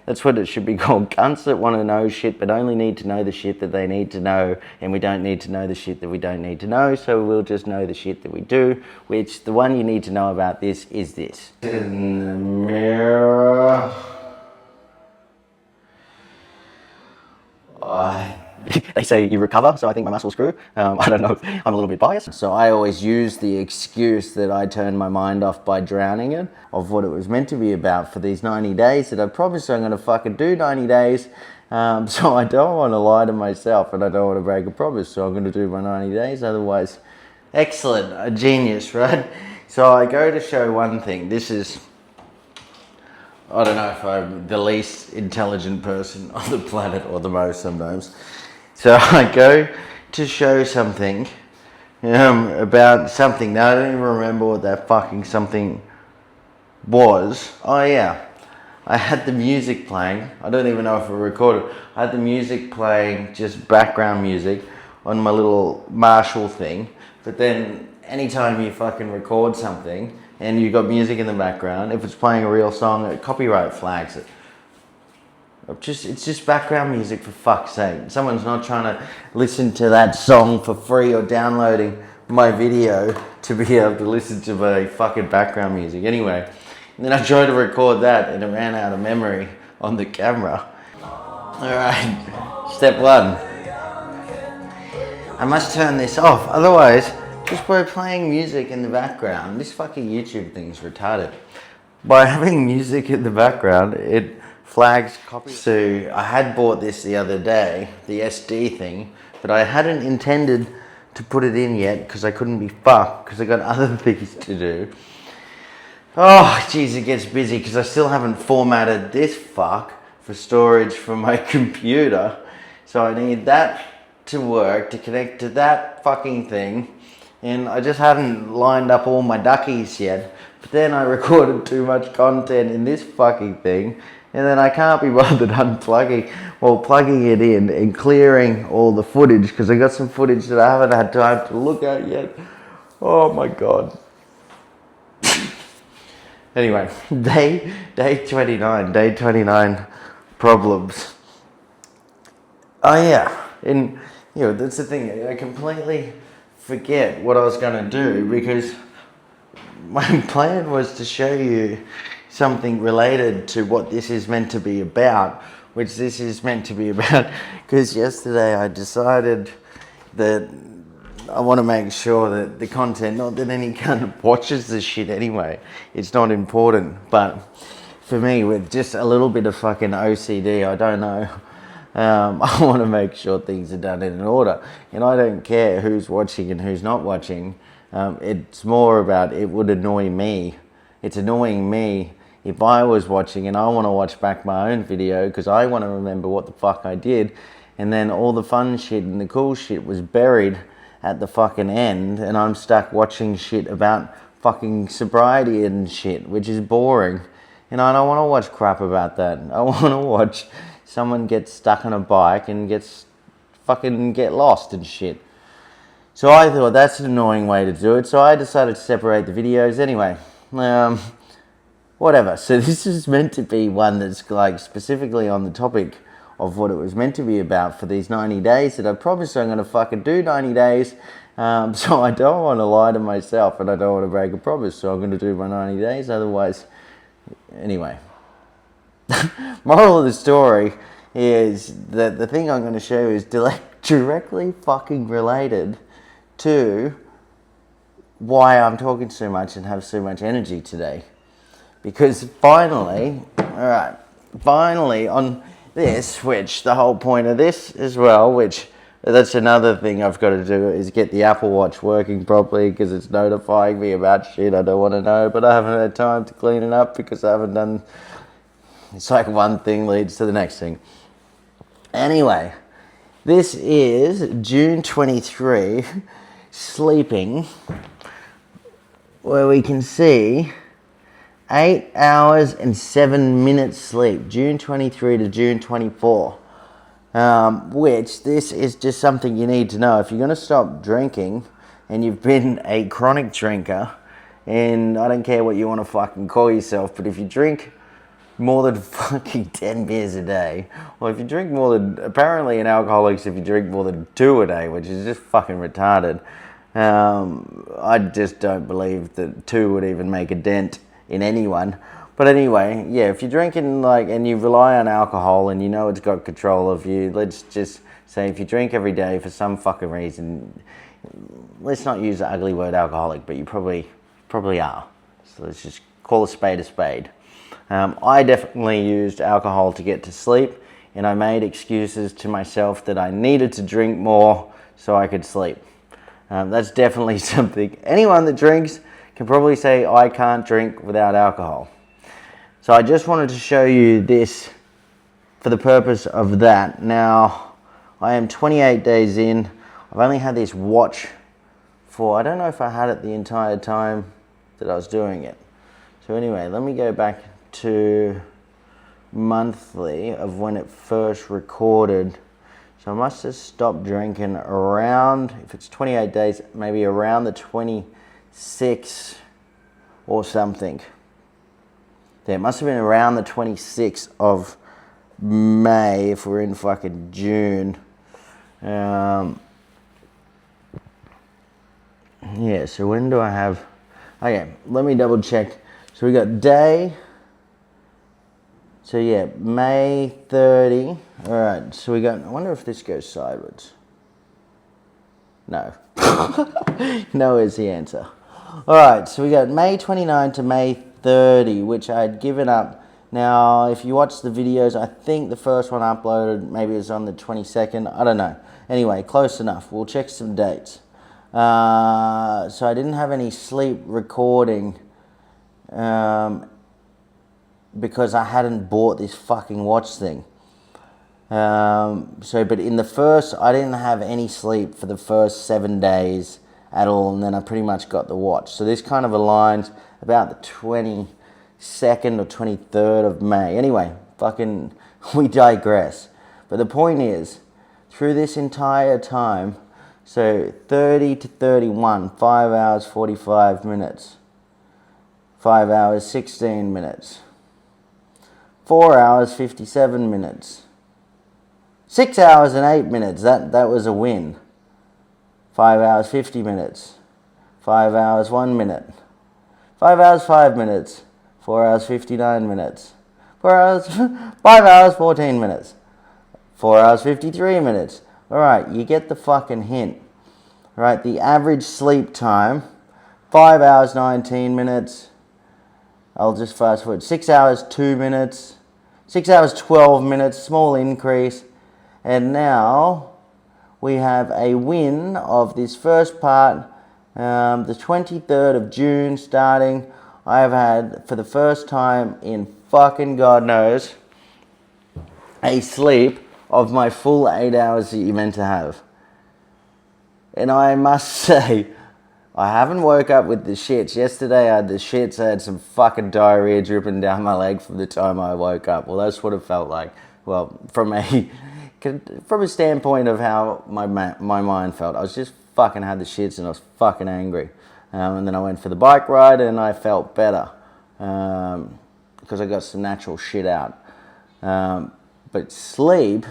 That's what it should be called. Cunts that want to know shit but only need to know the shit that they need to know, and we don't need to know the shit that we don't need to know, so we'll just know the shit that we do, which the one you need to know about this is this. In the mirror. They say you recover, so I think my muscles grew. I don't know, I'm a little bit biased. So I always use the excuse that I turned my mind off by drowning it, of what it was meant to be about for these 90 days that I promised I'm going to fucking do 90 days. So I don't want to lie to myself and I don't want to break a promise, so I'm going to do my 90 days, otherwise... Excellent, a genius, right? So I go to show one thing. This is... I don't know if I'm the least intelligent person on the planet or the most sometimes. So I go to show something about something. Now I don't even remember what that fucking something was. Oh yeah, I had the music playing. I don't even know if I recorded. I had the music playing, just background music on my little Marshall thing. But then anytime you fucking record something and you got music in the background, if it's playing a real song, it copyright flags it. It's just background music, for fuck's sake. Someone's not trying to listen to that song for free or downloading my video to be able to listen to my fucking background music. Anyway, and then I tried to record that and it ran out of memory on the camera. Alright, step one. I must turn this off, otherwise, just by playing music in the background, this fucking YouTube thing's retarded. By having music in the background, it flags copy. So I had bought this the other day, the SD thing, but I hadn't intended to put it in yet because I couldn't be fucked because I got other things to do. Oh, jeez, it gets busy because I still haven't formatted this fuck for storage for my computer. So I need that to work, to connect to that fucking thing. And I just hadn't lined up all my duckies yet. But then I recorded too much content in this fucking thing. And then I can't be bothered unplugging or plugging it in and clearing all the footage because I got some footage that I haven't had time to look at yet. Oh my God. Anyway, day 29 problems. Oh yeah, and that's the thing, I completely forget what I was going to do because my plan was to show you something related to what this is meant to be about, which this is meant to be about, because yesterday I decided that I want to make sure that the content, not that any cunt watches this shit anyway, it's not important, but for me, with just a little bit of fucking OCD, I don't know, I want to make sure things are done in an order, and I don't care who's watching and who's not watching. It's more about, it would annoy me. It's annoying me if I was watching and I want to watch back my own video because I want to remember what the fuck I did, and then all the fun shit and the cool shit was buried at the fucking end and I'm stuck watching shit about fucking sobriety and shit, which is boring. And I don't want to watch crap about that. I want to watch someone get stuck on a bike and get lost and shit. So I thought that's an annoying way to do it, so I decided to separate the videos anyway. Whatever, so this is meant to be one that's like specifically on the topic of what it was meant to be about for these 90 days that I promised I'm going to fucking do 90 days. So I don't want to lie to myself and I don't want to break a promise, so I'm going to do my 90 days, otherwise... Anyway. Moral of the story is that the thing I'm going to show you is directly fucking related to why I'm talking so much and have so much energy today. Because finally on this, which the whole point of this as well, which that's another thing I've got to do, is get the Apple Watch working properly because it's notifying me about shit I don't want to know, but I haven't had time to clean it up because I haven't done... It's like one thing leads to the next thing. Anyway, this is June 23, sleeping, where we can see 8 hours and 7 minutes sleep, June 23 to June 24. Which this is just something you need to know. If you're going to stop drinking and you've been a chronic drinker, and I don't care what you want to fucking call yourself, but if you drink more than fucking 10 beers a day, well, if you drink more than, apparently in alcoholics, if you drink more than 2 a day, which is just fucking retarded, I just don't believe that 2 would even make a dent in anyone. But anyway, yeah, if you're drinking and you rely on alcohol and you know it's got control of you, let's just say if you drink every day for some fucking reason, let's not use the ugly word alcoholic, but you probably are. So let's just call a spade a spade. I definitely used alcohol to get to sleep, and I made excuses to myself that I needed to drink more so I could sleep. That's definitely something. Anyone that drinks can probably say, I can't drink without alcohol. So I just wanted to show you this for the purpose of that. Now, I am 28 days in. I've only had this watch for, I don't know if I had it the entire time that I was doing it. So anyway, let me go back to monthly of when it first recorded. So I must have stopped drinking around, if it's 28 days, maybe around the 26th or something. Yeah, it must have been around the 26th of May if we're in fucking June. Yeah, so when do I have... Okay, let me double check. So we got day... So yeah, May 30. All right, so we got... I wonder if this goes sideways. No. No is the answer. All right, so we got May 29 to May 30, which I had given up. Now, if you watch the videos, I think the first one uploaded, maybe it was on the 22nd. I don't know. Anyway, close enough. We'll check some dates. So I didn't have any sleep recording because I hadn't bought this fucking watch thing. But in the first, I didn't have any sleep for the first 7 days at all, and then I pretty much got the watch. So this kind of aligns about the 22nd or 23rd of May. Anyway, fucking, we digress. But the point is, through this entire time, so 30 to 31, 5 hours, 45 minutes. 5 hours, 16 minutes. 4 hours, 57 minutes. 6 hours and 8 minutes, that was a win. 5 hours, 50 minutes. 5 hours, 1 minute. 5 hours, 5 minutes. 4 hours, 59 minutes. 5 hours, 14 minutes. 4 hours, 53 minutes. Alright, you get the fucking hint. Right, the average sleep time, 5 hours, 19 minutes. I'll just fast forward. 6 hours, 2 minutes. 6 hours, 12 minutes, small increase. And now we have a win of this first part, the 23rd of June starting. I have had, for the first time in fucking God knows, a sleep of my full 8 hours that you're meant to have. And I must say, I haven't woke up with the shits. Yesterday I had the shits. I had some fucking diarrhea dripping down my leg from the time I woke up. Well, that's what it felt like. Well, from a standpoint of how my mind felt, I was just fucking had the shits and I was fucking angry. And then I went for the bike ride and I felt better because I got some natural shit out. But sleep,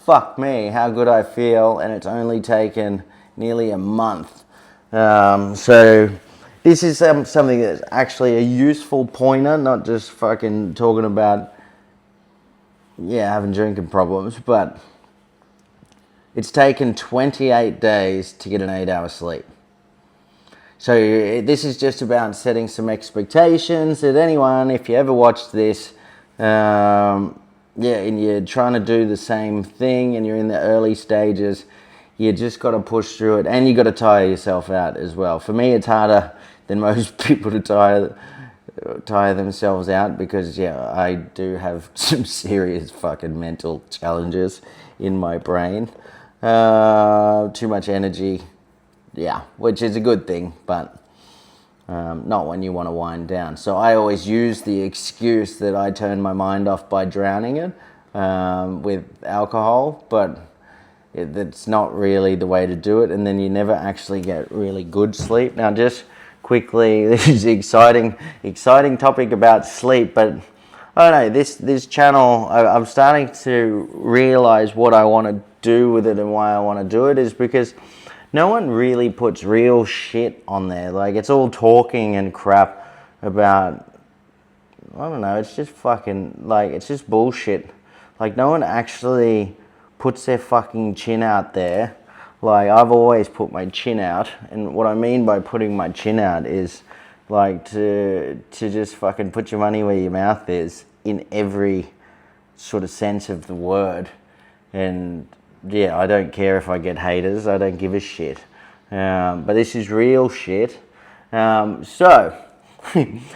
fuck me, how good I feel, and it's only taken nearly a month. So this is something that's actually a useful pointer, not just fucking talking about, having drinking problems, but it's taken 28 days to get an 8 hour sleep. So this is just about setting some expectations that anyone, if you ever watch this, and you're trying to do the same thing and you're in the early stages, you just got to push through it, and you got to tire yourself out as well. For me, it's harder than most people to tire themselves out because, I do have some serious fucking mental challenges in my brain. Too much energy, which is a good thing, but not when you want to wind down. So I always use the excuse that I turn my mind off by drowning it with alcohol, but that's not really the way to do it, and then you never actually get really good sleep. Now, just quickly, this is exciting topic about sleep, but I don't know, this channel, I'm starting to realize what I want to do with it and why I want to do it is because no one really puts real shit on there. Like, it's all talking and crap about, I don't know, it's just fucking, like, it's just bullshit. Like, no one actually puts their fucking chin out there. Like, I've always put my chin out, and what I mean by putting my chin out is, like, to just fucking put your money where your mouth is in every sort of sense of the word. And yeah, I don't care if I get haters, I don't give a shit. But this is real shit. So,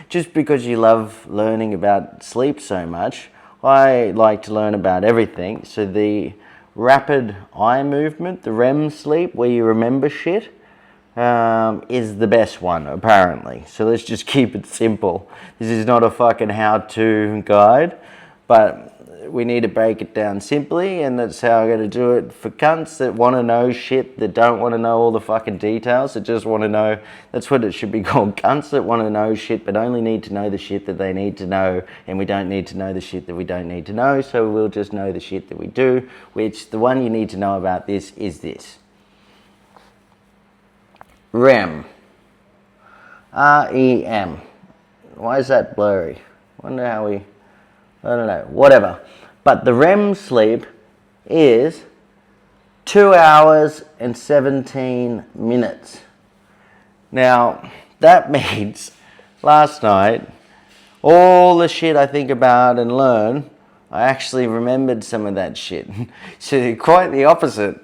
just because you love learning about sleep so much, I like to learn about everything. So the rapid eye movement, the REM sleep, where you remember shit, is the best one, apparently. So let's just keep it simple. This is not a fucking how-to guide, but we need to break it down simply, and that's how I'm going to do it for cunts that want to know shit, that don't want to know all the fucking details, that just want to know. That's what it should be called, cunts that want to know shit but only need to know the shit that they need to know, and we don't need to know the shit that we don't need to know, so we'll just know the shit that we do, which the one you need to know about this is this. REM. R-E-M. Why is that blurry? Wonder how we... I don't know, whatever. But the REM sleep is 2 hours and 17 minutes. Now, that means last night, all the shit I think about and learn, I actually remembered some of that shit. So quite the opposite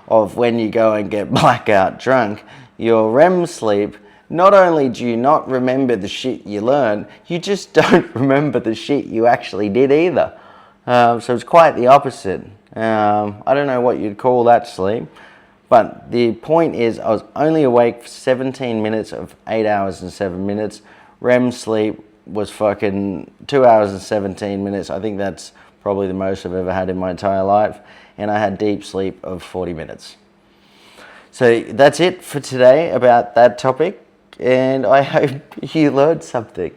of when you go and get blackout drunk. Your REM sleep, not only do you not remember the shit you learn, you just don't remember the shit you actually did either. So it's quite the opposite. I don't know what you'd call that sleep, but the point is I was only awake for 17 minutes of 8 hours and 7 minutes. REM sleep was fucking 2 hours and 17 minutes. I think that's probably the most I've ever had in my entire life. And I had deep sleep of 40 minutes. So that's it for today about that topic, and I hope you learned something.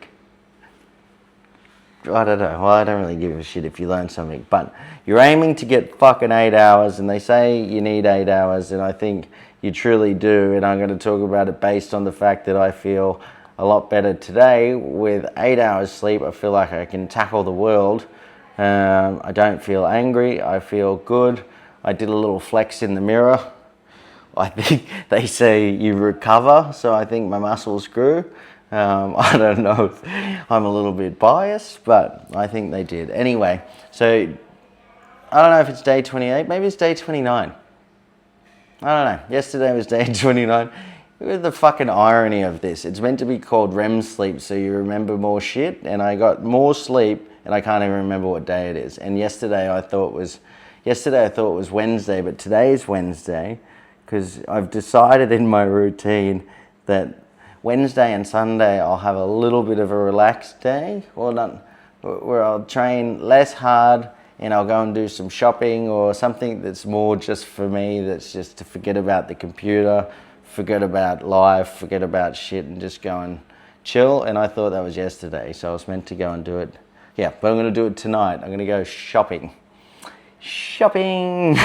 I don't know, well, I don't really give a shit if you learn something, but you're aiming to get fucking 8 hours, and they say you need 8 hours, and I think you truly do, and I'm going to talk about it based on the fact that I feel a lot better today with 8 hours sleep. I feel like I can tackle the world. I don't feel angry, I feel good. I did a little flex in the mirror. I think they say you recover, so I think my muscles grew. I don't know if I'm a little bit biased, but I think they did. Anyway, so I don't know if it's day 28, maybe it's day 29. I don't know. Yesterday was day 29. Look at the fucking irony of this. It's meant to be called REM sleep, so you remember more shit, and I got more sleep, and I can't even remember what day it is. And yesterday I thought it was Wednesday, but today is Wednesday. Because I've decided in my routine that Wednesday and Sunday I'll have a little bit of a relaxed day, where I'll train less hard and I'll go and do some shopping or something that's more just for me, that's just to forget about the computer, forget about life, forget about shit, and just go and chill. And I thought that was yesterday, so I was meant to go and do it. Yeah, but I'm going to do it tonight. I'm going to go shopping. Shopping!